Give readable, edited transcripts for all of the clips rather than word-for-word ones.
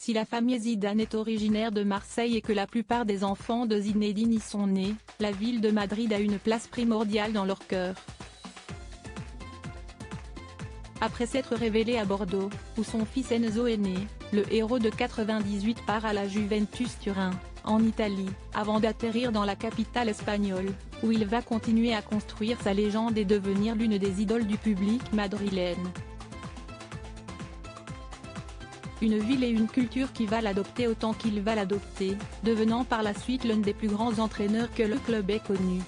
Si la famille Zidane est originaire de Marseille et que la plupart des enfants de Zinedine y sont nés, la ville de Madrid a une place primordiale dans leur cœur. Après s'être révélé à Bordeaux, où son fils Enzo est né, le héros de 98 part à la Juventus Turin, en Italie, avant d'atterrir dans la capitale espagnole, où il va continuer à construire sa légende et devenir l'une des idoles du public madrilène. Une ville et une culture qui va l'adopter autant qu'il va l'adopter, devenant par la suite l'un des plus grands entraîneurs que le club ait connu.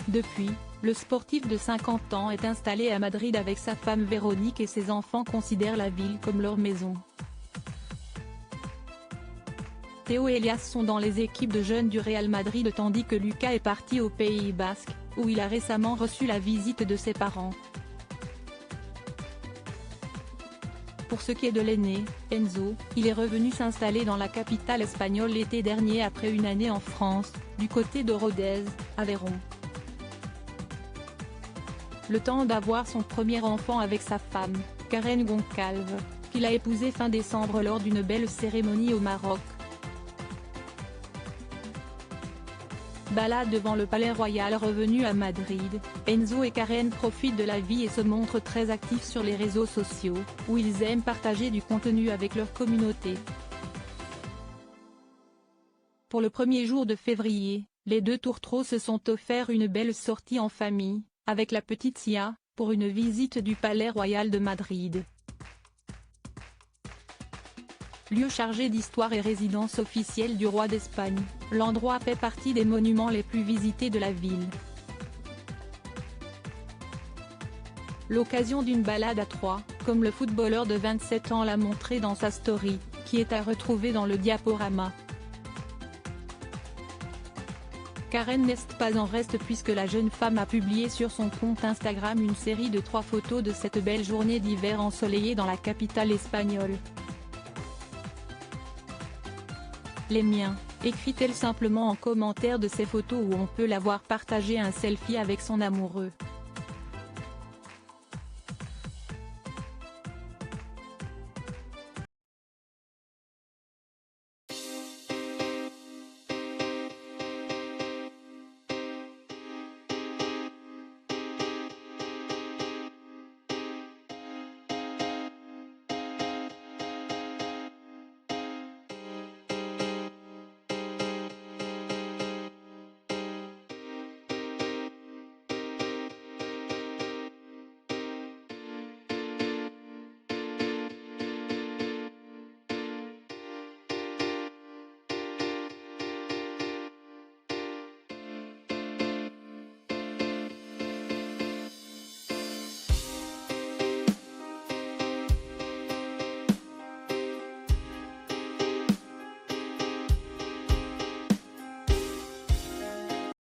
Depuis, le sportif de 50 ans est installé à Madrid avec sa femme Véronique et ses enfants considèrent la ville comme leur maison. Théo et Elias sont dans les équipes de jeunes du Real Madrid tandis que Lucas est parti au Pays Basque, où il a récemment reçu la visite de ses parents. Pour ce qui est de l'aîné, Enzo, il est revenu s'installer dans la capitale espagnole l'été dernier après une année en France, du côté de Rodez, Aveyron. Le temps d'avoir son premier enfant avec sa femme, Karen Goncalves, qu'il a épousée fin décembre lors d'une belle cérémonie au Maroc. Balade devant le Palais Royal revenu à Madrid, Enzo et Karen profitent de la vie et se montrent très actifs sur les réseaux sociaux, où ils aiment partager du contenu avec leur communauté. Pour le premier jour de février, les deux tourtereaux se sont offerts une belle sortie en famille, avec la petite Sia, pour une visite du Palais Royal de Madrid. Lieu chargé d'histoire et résidence officielle du roi d'Espagne, l'endroit fait partie des monuments les plus visités de la ville. L'occasion d'une balade à trois, comme le footballeur de 27 ans l'a montré dans sa story, qui est à retrouver dans le diaporama. Karen n'est pas en reste puisque la jeune femme a publié sur son compte Instagram une série de 3 photos de cette belle journée d'hiver ensoleillée dans la capitale espagnole. Les miens, écrit-elle simplement en commentaire de ces photos où on peut la voir partager un selfie avec son amoureux.